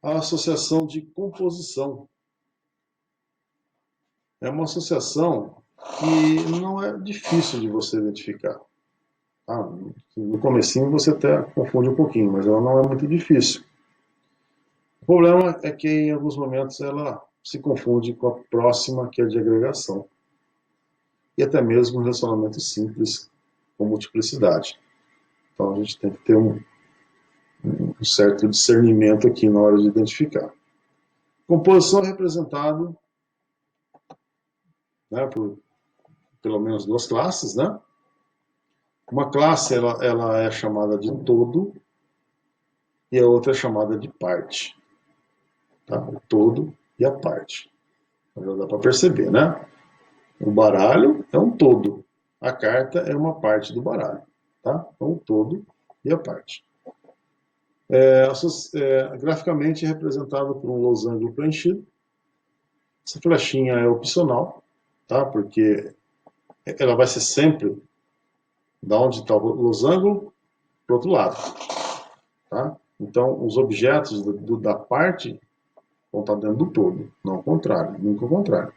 a associação de composição. É uma associação que não é difícil de você identificar. Tá? No comecinho você até confunde um pouquinho, mas ela não é muito difícil. O problema é que em alguns momentos ela se confunde com a próxima, que é a de agregação. E até mesmo um relacionamento simples com multiplicidade. Então a gente tem que ter um certo discernimento aqui na hora de identificar. Composição é representado, né, por pelo menos duas classes, né? Uma classe ela é chamada de todo e a outra é chamada de parte. Tá? O todo e a parte. Já dá para perceber, né? O baralho é um todo. A carta é uma parte do baralho. Tá? Então, o todo e a parte. Graficamente é representado por um losango preenchido. Essa flechinha é opcional, tá? Porque ela vai ser sempre da onde está o losango para o outro lado. Tá? Então, os objetos da parte vão estar dentro do todo, não ao contrário, nunca ao contrário.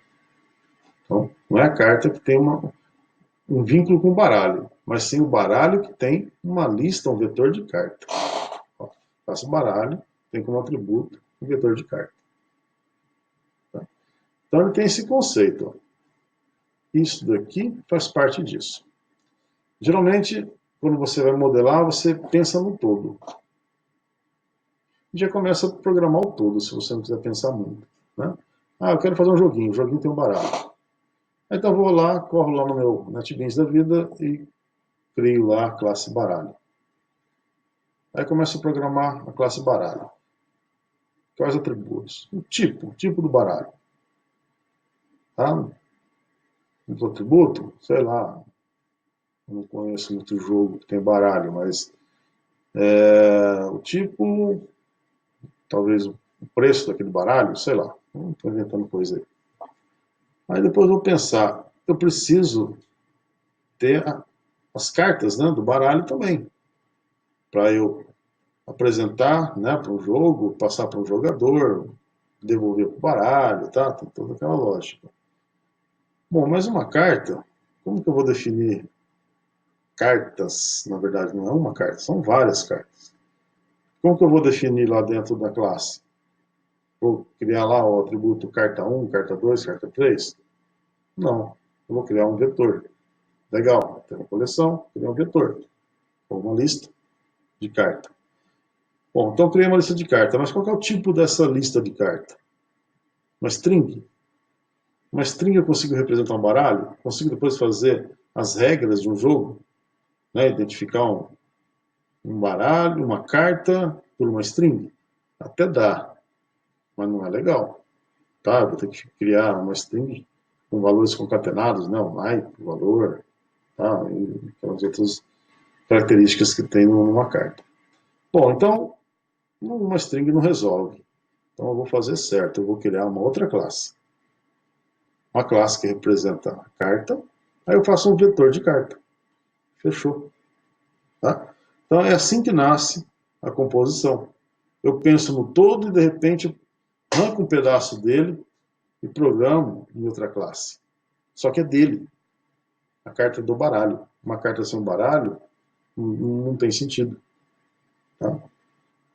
Então, não é a carta que tem um vínculo com o baralho, mas sim o baralho que tem uma lista, um vetor de carta. Faço o baralho, tem como atributo um vetor de carta. Tá? Então, ele tem esse conceito. Ó. Isso daqui faz parte disso. Geralmente, quando você vai modelar, você pensa no todo. Já começa a programar o todo, se você não quiser pensar muito. Né? Eu quero fazer um joguinho. O joguinho tem um baralho. Então eu vou lá, corro lá no meu NetBeans da vida e crio lá a classe baralho. Aí começo a programar a classe baralho. Quais atributos? O tipo do baralho. Tá? O atributo, sei lá, eu não conheço muito jogo que tem baralho, mas o tipo, talvez o preço daquele baralho, sei lá. Não estou inventando coisa aí. Aí depois eu vou pensar, eu preciso ter as cartas, né, do baralho também, para eu apresentar, né, para um jogo, passar para um jogador, devolver para o baralho, tá? Tem toda aquela lógica. Bom, mas uma carta, como que eu vou definir cartas? Na verdade, não é uma carta, são várias cartas. Como que eu vou definir lá dentro da classe? Vou criar lá o atributo carta 1, carta 2, carta 3? Não, eu vou criar um vetor. Legal, tem uma coleção, criar um vetor, ou uma lista de carta. Bom, então eu criei uma lista de carta, mas qual é o tipo dessa lista de carta? Uma string. Uma string eu consigo representar um baralho? Consigo depois fazer as regras de um jogo? Né? Identificar um baralho, uma carta por uma string? Até dá, mas não é legal. Tá? Eu vou ter que criar uma string com valores concatenados, né? O naipe, o valor, tá? E aquelas outras características que tem numa carta. Bom, então, uma string não resolve. Então eu vou fazer certo, eu vou criar uma outra classe. Uma classe que representa a carta, aí eu faço um vetor de carta. Fechou. Tá? Então é assim que nasce a composição. Eu penso no todo e de repente arranco um pedaço dele e programo em outra classe. Só que é dele. A carta é do baralho. Uma carta sem um baralho não tem sentido. Tá?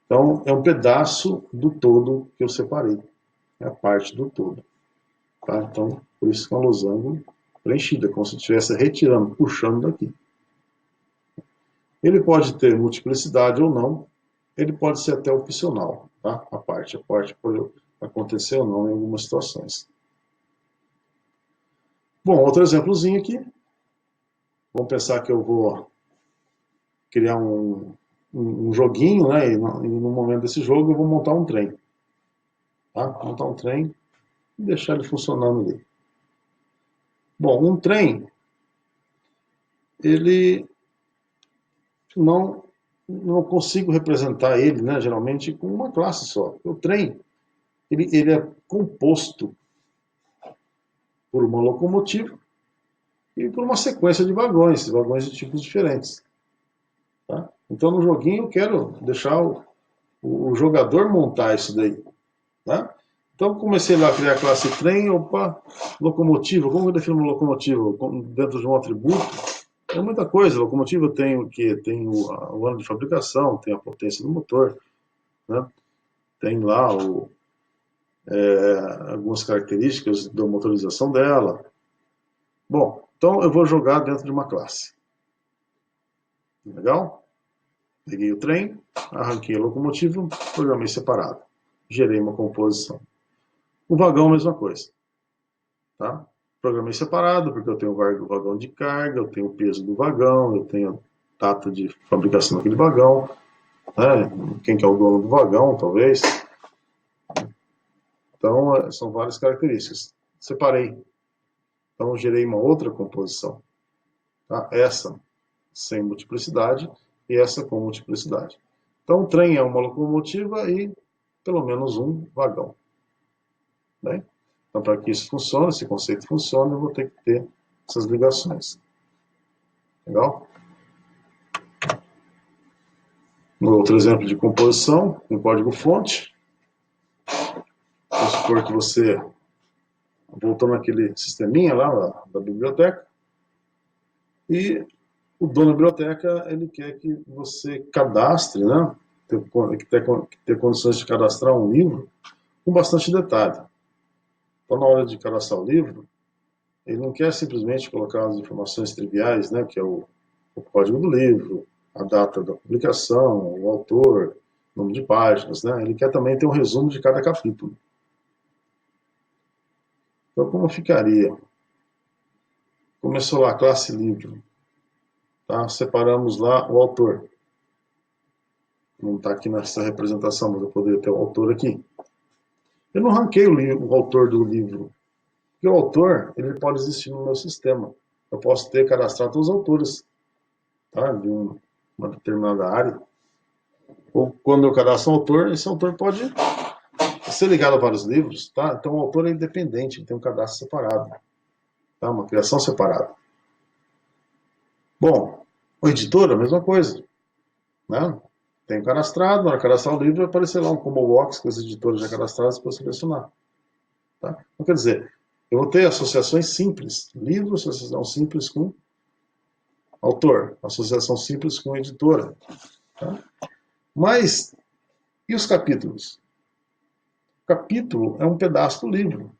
Então é um pedaço do todo que eu separei. É a parte do todo. Tá? Então, por isso que é um losango preenchida, como se estivesse retirando, puxando daqui. Ele pode ter multiplicidade ou não, ele pode ser até opcional, tá? A parte pode acontecer ou não em algumas situações. Bom, outro exemplozinho aqui. Vamos pensar que eu vou criar um joguinho, né? E no momento desse jogo eu vou montar um trem. Tá? Montar um trem e deixar ele funcionando ali. Bom, um trem, ele não consigo representar ele, né, geralmente, com uma classe só. O trem, ele é composto por uma locomotiva e por uma sequência de vagões de tipos diferentes. Tá? Então, no joguinho, eu quero deixar o jogador montar isso daí. Tá? Então, comecei lá a criar a classe trem, opa, locomotiva, como eu defino uma locomotiva? Dentro de um atributo, é muita coisa. Locomotiva tem o quê? Tem o ano de fabricação, tem a potência do motor, né? Tem lá algumas características da motorização dela. Bom, então eu vou jogar dentro de uma classe. Legal? Peguei o trem, arranquei a locomotiva, programei separado. Gerei uma composição. O vagão, mesma coisa. Tá? Programei separado, porque eu tenho o vagão de carga, eu tenho o peso do vagão, eu tenho a data de fabricação daquele vagão, né? Quem que é o dono do vagão, talvez. Então, são várias características. Separei. Então, gerei uma outra composição. Tá? Essa sem multiplicidade e essa com multiplicidade. Então, o trem é uma locomotiva e pelo menos um vagão. Bem? Então, para que isso funcione, esse conceito funcione, eu vou ter que ter essas ligações. Legal? Um outro exemplo de composição, um código-fonte. Vamos supor que você voltou naquele sisteminha lá da biblioteca e o dono da biblioteca ele quer que você cadastre, né? Ter condições de cadastrar um livro com bastante detalhe. Então, na hora de cadastrar o livro, ele não quer simplesmente colocar as informações triviais, né? Que é o código do livro, a data da publicação, o autor, número de páginas, né? Ele quer também ter um resumo de cada capítulo. Então, como ficaria? Começou lá, classe livro. Tá? Separamos lá o autor. Não está aqui nessa representação, mas eu poderia ter o autor aqui. Eu não ranquei o autor do livro. Porque o autor, ele pode existir no meu sistema. Eu posso ter cadastrado todos os autores, tá? De uma determinada área. Ou quando eu cadastro um autor, esse autor pode ser ligado a vários livros, tá? Então o autor é independente, ele tem um cadastro separado, tá? Uma criação separada. Bom, o editor, a mesma coisa, né? Tenho cadastrado, na hora de cadastrar o livro vai aparecer lá um combo box com os editores já cadastrados para selecionar. Tá? Então, quer dizer, eu vou ter associações simples, livro, associação simples com autor, associação simples com editora. Tá? Mas, e os capítulos? O capítulo é um pedaço do livro.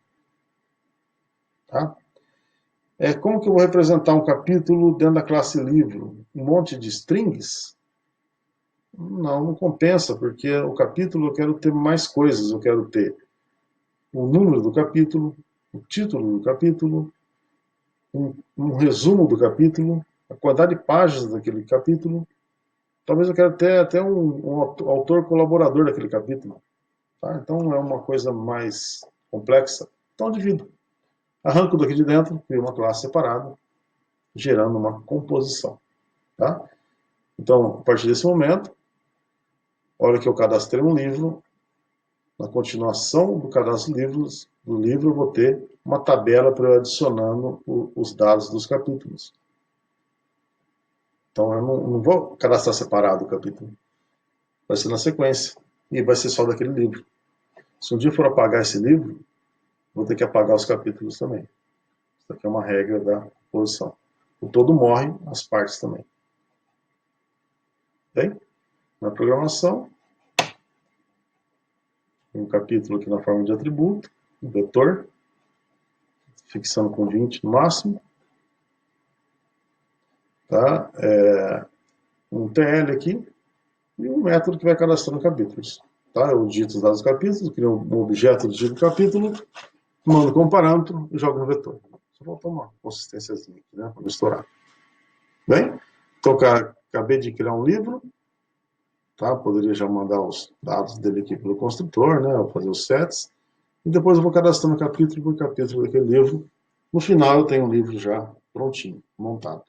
Tá? Como que eu vou representar um capítulo dentro da classe livro? Um monte de strings? Não compensa, porque o capítulo eu quero ter mais coisas. Eu quero ter o número do capítulo, o título do capítulo, um resumo do capítulo, a quantidade de páginas daquele capítulo. Talvez eu quero ter até um autor colaborador daquele capítulo. Tá? Então é uma coisa mais complexa. Então eu divido. Arranco daqui de dentro, crio uma classe separada, gerando uma composição. Tá? Então, a partir desse momento, a hora que eu cadastrei um livro, na continuação do cadastro do livro eu vou ter uma tabela para eu adicionando os dados dos capítulos. Então eu não vou cadastrar separado o capítulo. Vai ser na sequência. E vai ser só daquele livro. Se um dia eu for apagar esse livro, vou ter que apagar os capítulos também. Isso aqui é uma regra da posição. O todo morre, as partes também. Bem? Na programação, um capítulo aqui na forma de atributo, um vetor, fixando com 20 no máximo. Tá? Um TL aqui e um método que vai cadastrando capítulos. Tá? Eu digito os dados do capítulo, crio um objeto do tipo capítulo, mando como parâmetro e jogo no vetor. Só falta uma consistênciazinha aqui, né? Para misturar. Bem? Então, acabei de criar um livro. Tá? Poderia já mandar os dados dele aqui pelo construtor, né? Vou fazer os sets. E depois eu vou cadastrando capítulo por capítulo daquele livro. No final eu tenho um livro já prontinho, montado.